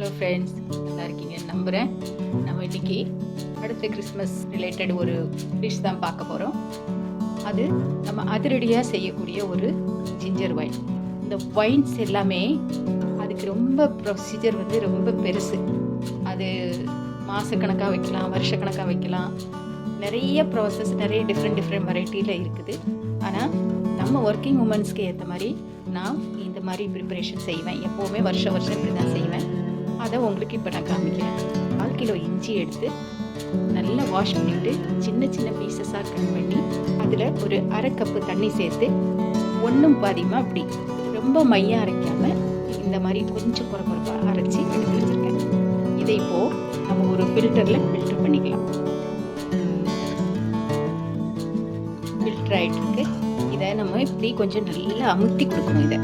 Hello friends, நல்லா இருக்கீங்கன்னு நம்புகிறேன். நம்ம இன்றைக்கி அடுத்த கிறிஸ்மஸ் ரிலேட்டட் ஒரு டிஷ் தான் பார்க்க போகிறோம். அது நம்ம அதிரடியாக செய்யக்கூடிய ஒரு ஜிஞ்சர் வைன். இந்த வைன்ஸ் எல்லாமே அதுக்கு ரொம்ப ப்ரொசீஜர் ரொம்ப பெருசு. அது மாதக்கணக்காக வைக்கலாம், வருஷக்கணக்காக வைக்கலாம். நிறைய ப்ராசஸ், நிறைய டிஃப்ரெண்ட் வெரைட்டியில் இருக்குது. ஆனால் நம்ம ஒர்க்கிங் உமன்ஸ்க்கு ஏற்ற மாதிரி நான் இந்த மாதிரி ப்ரிப்பரேஷன் செய்வேன். எப்போவுமே வருஷம் இப்படி தான் செய்வேன். அதை உங்களுக்கு இப்போ நான் காமிக்கிறேன். 1 கிலோ இஞ்சி எடுத்து நல்லா வாஷ் பண்ணிவிட்டு சின்ன பீசஸாக கட் பண்ணி அதில் ஒரு 1/2 கப்பு தண்ணி சேர்த்து ஒன்றும் பாதியமாக அப்படி ரொம்ப மையாக அரைக்காமல் இந்த மாதிரி கொஞ்சம் குறைப்பாக அரைச்சி எடுத்து வச்சுருக்கேன். இதை இப்போது நம்ம ஒரு ஃபில்டரில் ஃபில்டர் பண்ணிக்கலாம். ஃபில்டர் ஆகிட்டுருக்கு. இதை நம்ம இப்படி கொஞ்சம் நல்லா அமுத்தி கொடுக்கணும். இதை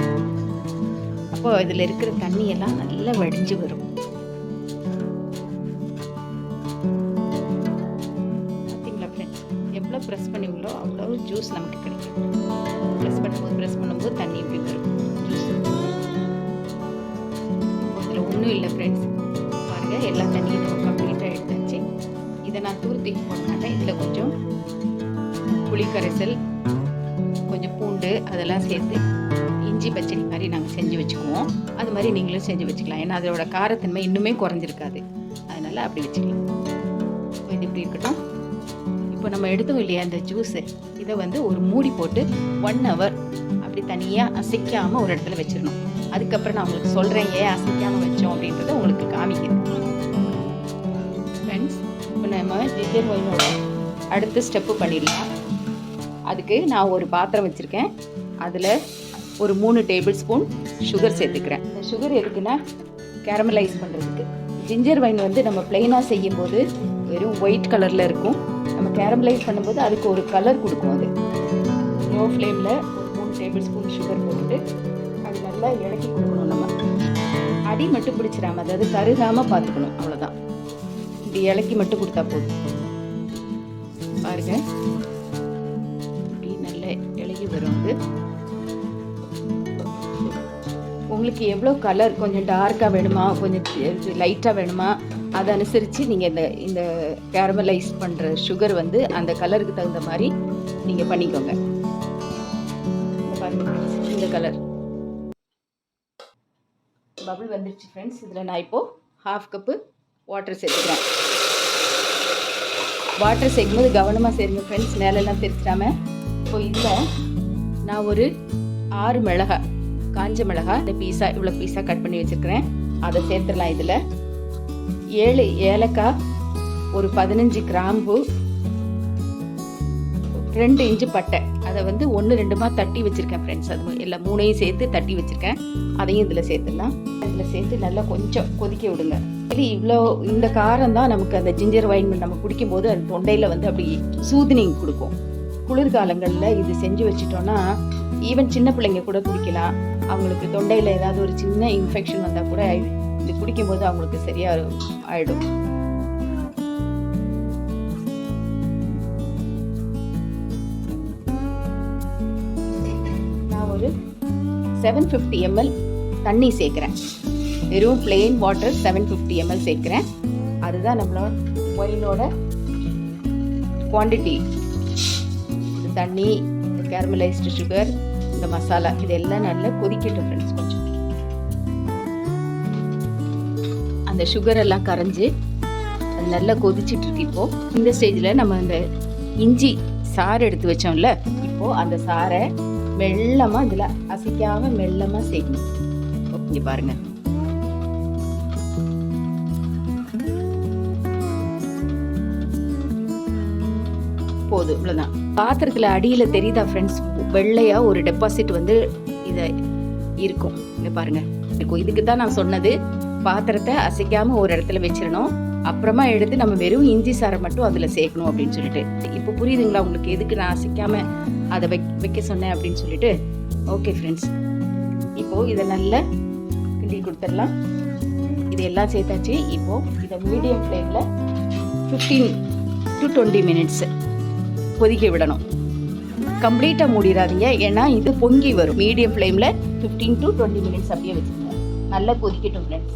அப்போ இதில் இருக்கிற தண்ணியெல்லாம் நல்லா வடிஞ்சு வரும். பார்த்தீங்களா ஃப்ரெண்ட்ஸ், எவ்வளோ ப்ரெஸ் பண்ணுவீங்களோ அவ்வளோ ஜூஸ் நமக்கு கிடைக்கும். ப்ரெஸ் பண்ணும்போது தண்ணி இப்படி வரும் ஜூஸ். இதில் ஒன்றும் இல்லை ஃப்ரெண்ட்ஸ், பாருங்கள், எல்லா தண்ணியும் நம்ம கம்ப்ளீட்டாக எடுத்தாச்சு. இதை நான் தூக்கி போட மாட்டேன். இதில் கொஞ்சம் புளி கரைசல், கொஞ்சம் பூண்டு அதெல்லாம் சேர்த்து இஞ்சி பச்சடி மாதிரி நாங்கள் செஞ்சு வச்சுக்குவோம். அது மாதிரி நீங்களும் செஞ்சு வச்சுக்கலாம். ஏன்னா அதோட காரத்தன்மை இன்னுமே குறைஞ்சிருக்காது. அதனால் அப்படி வச்சுக்கலாம். இது இப்படி இருக்கட்டும். இப்போ நம்ம எடுத்தோம் இல்லையா இந்த ஜூஸு, இதை ஒரு மூடி போட்டு 1 hour அப்படி தனியாக அசைக்காமல் ஒரு இடத்துல வச்சிடணும். அதுக்கப்புறம் நான் உங்களுக்கு சொல்கிறேன் ஏன் அசைக்காமல் வச்சோம் அப்படின்றத உங்களுக்கு காமிக்கிறேன். ஃப்ரெண்ட்ஸ், இப்போ நம்ம ஜிஞ்சர் ஒயினோட அடுத்த ஸ்டெப்பு பண்ணிடலாம். அதுக்கு நான் ஒரு பாத்திரம் வச்சுருக்கேன். அதில் ஒரு 3 டேபிள் ஸ்பூன் சுகர் சேர்த்துக்கிறேன். இந்த சுகர் எதுக்குன்னா கேரமலைஸ் பண்ணுறதுக்கு. ஜிஞ்சர் வைன் நம்ம பிளெயினாக செய்யும்போது வெறும் ஒயிட் கலரில் இருக்கும். நம்ம கேரமலைஸ் பண்ணும்போது அதுக்கு ஒரு கலர் கொடுக்கும். அது லோ ஃப்ளேமில் ஒரு 3 டேபிள் ஸ்பூன் சுகர் போட்டுட்டு அது நல்லா இறக்கி கொடுக்கணும். நம்ம அடி மட்டும் பிடிச்சிடாம, அதாவது கருகாமல் பார்த்துக்கணும். அவ்வளோதான். இப்படி இலக்கி மட்டும் கொடுத்தா போதும். பாருங்கள், இப்படி நல்லா இலகி வரும். உங்களுக்கு எவ்வளோ கலர், கொஞ்சம் டார்க்காக வேணுமா, கொஞ்சம் லைட்டாக வேணுமா, அதை அனுசரித்து நீங்கள் இந்த கேரமலைஸ் பண்ணுற சுகர் அந்த கலருக்கு தகுந்த மாதிரி நீங்கள் பண்ணிக்கோங்க. இந்த கலர் பபிள் வந்துடுச்சு ஃப்ரெண்ட்ஸ். இதில் நான் இப்போது 1/2 கப்பு வாட்டர் சேர்த்துக்கிறேன். வாட்டர் சேர்க்கும்போது கவனமாக சேருங்க ஃப்ரெண்ட்ஸ், மேலெல்லாம் தெரிச்சிடாமல். இப்போ இதில் நான் ஒரு 6 மிளகாய், காஞ்ச மிளகாய், இந்த இவ்வளோ பீஸாக கட் பண்ணி வச்சுருக்கிறேன். அதை சேர்த்துடலாம். இதில் 7 ஏலக்காய், ஒரு 15 கிராம்பு, 2 இன்ச்சு பட்டை, அதை 1-2 தட்டி வச்சுருக்கேன் ஃப்ரெண்ட்ஸ். அது எல்லாம் 3ஐயும் சேர்த்து தட்டி வச்சுருக்கேன். அதையும் இதில் சேர்த்துடலாம். இதில் சேர்த்து நல்லா கொஞ்சம் கொதிக்க விடுங்க. இது இந்த காரம் தான் நமக்கு அந்த ஜிஞ்சர் வைன் நம்ம குடிக்கும்போது அது தொண்டையில் அப்படி சூதனிங் கொடுக்கும். குளிர்காலங்களில் இது செஞ்சு வச்சுட்டோன்னா ஈவன் சின்ன பிள்ளைங்க கூட குடிக்கலாம். அவங்களுக்கு தொண்டையில் ஏதாவது ஒரு சின்ன இன்ஃபெக்ஷன் வந்தால் கூட இது குடிக்கும்போது அவங்களுக்கு சரியாக ஆகிடும். நான் ஒரு 750 ml தண்ணி சேர்க்குறேன். வெறும் பிளெயின் வாட்டர் 750 ml சேர்க்குறேன். அதுதான் நம்மளோட ஒயினோட குவான்டிட்டி. இந்த தண்ணி, இந்த கேரமலைஸ்டு சுகர், இந்த மசாலா, இதெல்லாம் நல்லா கொதிக்கட்டும் ஃப்ரெண்ட்ஸ். கொஞ்சம் அந்த சுகர் எல்லாம் கரைஞ்சி அது நல்லா கொதிச்சுட்டு இருக்கு. இப்போது இந்த ஸ்டேஜில் நம்ம அந்த இஞ்சி சாறு எடுத்து வச்சோம்ல, இப்போது அந்த சாறை மெல்லமாக இதில் அசைக்காமல் மெல்லமாக சேர்க்கணும். இங்கே பாருங்கள், போதும், இவ்வளோதான். பாத்திரத்தில் அடியில் தெரியுதா ஃப்ரெண்ட்ஸ், வெள்ளையாக ஒரு டெபாசிட் இதை இருக்கும். இங்கே பாருங்கள் இருக்கும். இதுக்கு தான் நான் சொன்னது, பாத்திரத்தை அசைக்காமல் ஒரு இடத்துல வச்சிடணும். அப்புறமா எடுத்து நம்ம வெறும் இஞ்சி சாரை மட்டும் அதில் சேர்க்கணும் அப்படின்னு சொல்லிட்டு. இப்போ புரியுதுங்களா உங்களுக்கு எதுக்கு நான் அசைக்காமல் அதை வைக்க சொன்னேன் அப்படின்னு சொல்லிட்டு? ஓகே ஃப்ரெண்ட்ஸ், இப்போது இதை நல்லா கிண்டி கொடுத்துடலாம். இது எல்லாம் சேர்த்தாச்சு. இப்போது இதை மீடியம் ஃப்ளேமில் 15 to 20 minutes கொதிக்க விடணும். கம்ப்ளீட்டாக மூடிடாதீங்க, ஏன்னா இது பொங்கி வரும். மீடியம் ஃப்ளேமில் 15 to 20 minutes அப்படியே வச்சுக்கோங்க. நல்லா கொதிக்கட்டும் ஃப்ரெண்ட்ஸ்.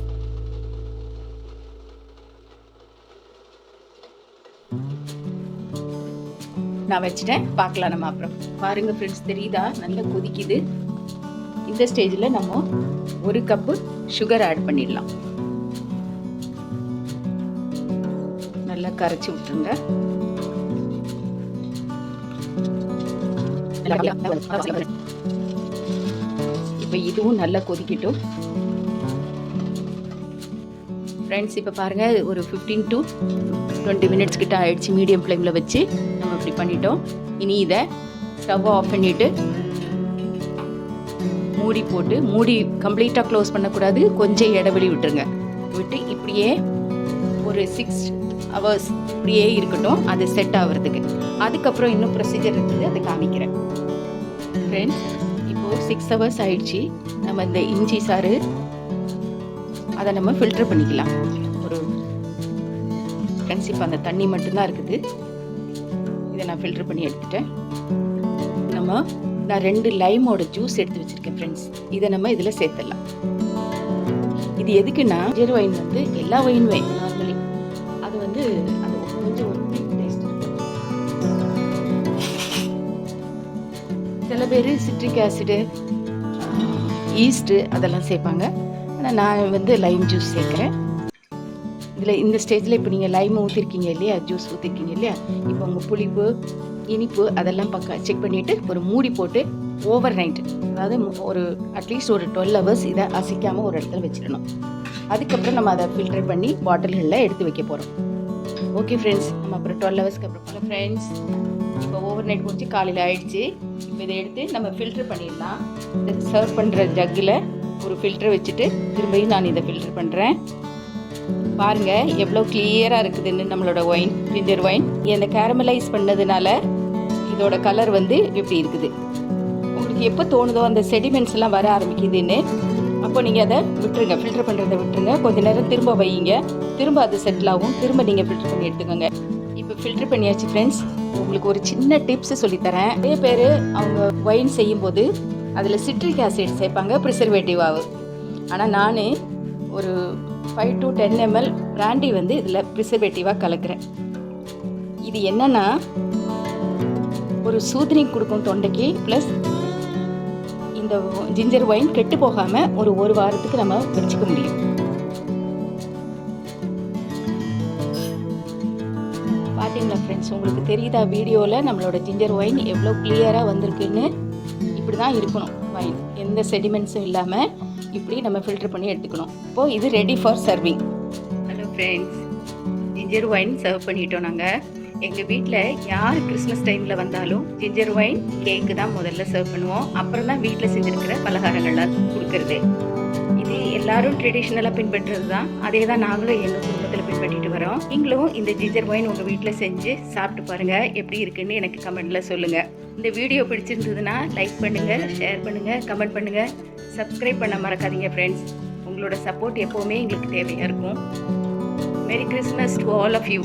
நான் வச்சுட்டேன். பார்க்கலாம் நம்ம அப்புறம். பாருங்கள் ஃப்ரெண்ட்ஸ், தெரியுதா? நல்லா கொதிக்குது. இந்த ஸ்டேஜில் நம்ம 1 கப்பு சுகர் ஆட் பண்ணிடலாம். நல்லா கரைச்சி விட்டுருங்க. இப்போ இதுவும் நல்லா கொதிக்கட்டும் ஃப்ரெண்ட்ஸ். இப்போ பாருங்கள், ஒரு 15 to 20 மினிட்ஸ் கிட்ட ஆயிடுச்சு. மீடியம் ஃப்ளேமில் வச்சு நம்ம இப்படி பண்ணிட்டோம். இனி இதை ஸ்டவ் ஆஃப் பண்ணிவிட்டு மூடி போட்டு, மூடி கம்ப்ளீட்டாக க்ளோஸ் பண்ணக்கூடாது, கொஞ்சம் இடைவெளி விட்டுருங்க. விட்டு இப்படியே ஒரு 6 hours இப்படியே இருக்கட்டும், அது செட் ஆகிறதுக்கு. அதுக்கப்புறம் இன்னும் ப்ரொசீஜர் இருக்குது, அதை காமிக்கிறேன் ஃப்ரெண்ட்ஸ். இப்போது 6 hours ஆயிடுச்சு. நம்ம இந்த இஞ்சி சாறு அதை நம்ம ஃபில்டர் பண்ணிக்கலாம். ஒரு ஃப்ரெண்ட்ஸ், இப்போ அந்த தண்ணி மட்டும்தான் இருக்குது. இதை நான் ஃபில்டர் பண்ணி எடுத்துட்டேன். நான் 2 லைமோட ஜூஸ் எடுத்து வச்சுருக்கேன் ஃப்ரெண்ட்ஸ். இதை நம்ம இதில் சேர்த்துடலாம். இது எதுக்குன்னா, ஜிஞ்சர் ஒயின் வந்து எல்லா ஒயினுமே நார்மலி அது வந்து அது கொஞ்சம் ஒரு டேஸ்ட். சில பேர் சிட்ரிக் ஆசிடு, ஈஸ்ட்டு அதெல்லாம் சேர்ப்பாங்க. ஆனால் நான் வந்து லைம் ஜூஸ் சேர்க்குறேன் இதில். இந்த ஸ்டேஜில் இப்போ நீங்கள் லைம் ஊற்றிருக்கீங்க இல்லையா, ஜூஸ் ஊற்றிருக்கீங்க இல்லையா, இப்போ உங்கள் புளிப்பு இனிப்பு அதெல்லாம் செக் பண்ணிவிட்டு ஒரு மூடி போட்டு ஓவர் நைட், அதாவது ஒரு அட்லீஸ்ட் ஒரு 12 hours இதை அசைக்காமல் ஒரு இடத்துல வச்சிடணும். அதுக்கப்புறம் நம்ம அதை ஃபில்டர் பண்ணி பாட்டில்களில் எடுத்து வைக்க போகிறோம். ஓகே ஃப்ரெண்ட்ஸ், நம்ம அப்புறம் 12 hours அப்புறம் ஃப்ரெண்ட்ஸ், இப்போ ஓவர் நைட் முடிச்சு காலையில் ஆயிடுச்சு. இப்போ இதை எடுத்து நம்ம ஃபில்டர் பண்ணிடலாம். இதை சர்வ் பண்ணுற ஜக்கில் ஒரு ஃபில்டர் வச்சுட்டு திரும்பியும் நான் இதை ஃபில்டர் பண்ணுறேன். பாருங்கள் எவ்வளோ கிளியராக இருக்குதுன்னு நம்மளோட ஒயின், ஜிஞ்சர் ஒயின். இந்த கேரமலைஸ் பண்ணதுனால இதோட கலர் வந்து எப்படி இருக்குது. உங்களுக்கு எப்போ தோணுதோ அந்த செடிமெண்ட்ஸ் எல்லாம் வர ஆரம்பிக்குதுன்னு, அப்போ நீங்கள் அதை விட்டுருங்க, ஃபில்டர் பண்ணுறதை விட்டுருங்க. கொஞ்சம் நேரம் திரும்ப வையுங்க, திரும்ப அது செட்டில் ஆகும். திரும்ப நீங்கள் ஃபில்டர் பண்ணி எடுத்துக்கோங்க. இப்போ ஃபில்டர் பண்ணியாச்சு ஃப்ரெண்ட்ஸ். உங்களுக்கு ஒரு சின்ன டிப்ஸ் சொல்லித்தரேன். நிறைய பேர் அவங்க ஒயின் செய்யும்போது அதில் சிட்ரிக் ஆசிட் சேர்ப்பாங்க, ப்ரிசர்வேட்டிவாக. ஆனால் நான் ஒரு 5 to 10 ml பிராண்டி வந்து இதில் ப்ரிசர்வேட்டிவாக கலக்கிறேன். இது என்னன்னா, ஒரு சூதனிங் கொடுக்கும் தொண்டைக்கு, ப்ளஸ் இந்த ஜிஞ்சர் ஒயின் கெட்டு போகாமல் ஒரு வாரத்துக்கு நம்ம வச்சுக்க முடியும். பார்த்தீங்களா ஃப்ரெண்ட்ஸ், உங்களுக்கு தெரியுதா வீடியோவில் நம்மளோட ஜிஞ்சர் ஒயின் எவ்வளோ கிளியராக வந்திருக்குன்னு. இப்படி தான் இருக்கணும் ஒயின், எந்த செடிமெண்ட்ஸும் இல்லாமல் இப்படி நம்ம ஃபில்டர் பண்ணி எடுத்துக்கணும். இப்போது இது ready for serving. Hello friends, ginger wine serve பண்ணிட்டோம். நாங்கள் எங்கள் வீட்டில் யார் கிறிஸ்மஸ் டைமில் வந்தாலும் ஜிஞ்சர் ஒயின் கேக்கு தான் முதல்ல சர்வ் பண்ணுவோம். அப்புறம் தான் வீட்டில் செஞ்சுருக்கிற பலகாரங்கள்லாம் கொடுக்கறது. இது எல்லாரும் ட்ரெடிஷ்னலாக பின்பற்றுறது தான். அதே தான் நாங்களும் எங்கள் குடும்பத்தில் பின்பற்றிட்டு வரோம். நீங்களும் இந்த ஜிஞ்சர் ஒயின் உங்கள் வீட்டில் செஞ்சு சாப்பிட்டு பாருங்கள், எப்படி இருக்குன்னு எனக்கு கமெண்ட்டில் சொல்லுங்கள். இந்த வீடியோ பிடிச்சிருந்ததுன்னா லைக் பண்ணுங்கள், ஷேர் பண்ணுங்கள், கமெண்ட் பண்ணுங்கள், சப்ஸ்கிரைப் பண்ண மறக்காதீங்க ஃப்ரெண்ட்ஸ். உங்களோட சப்போர்ட் எப்போவுமே எங்களுக்கு தேவையாக இருக்கும். Merry Christmas to all of you.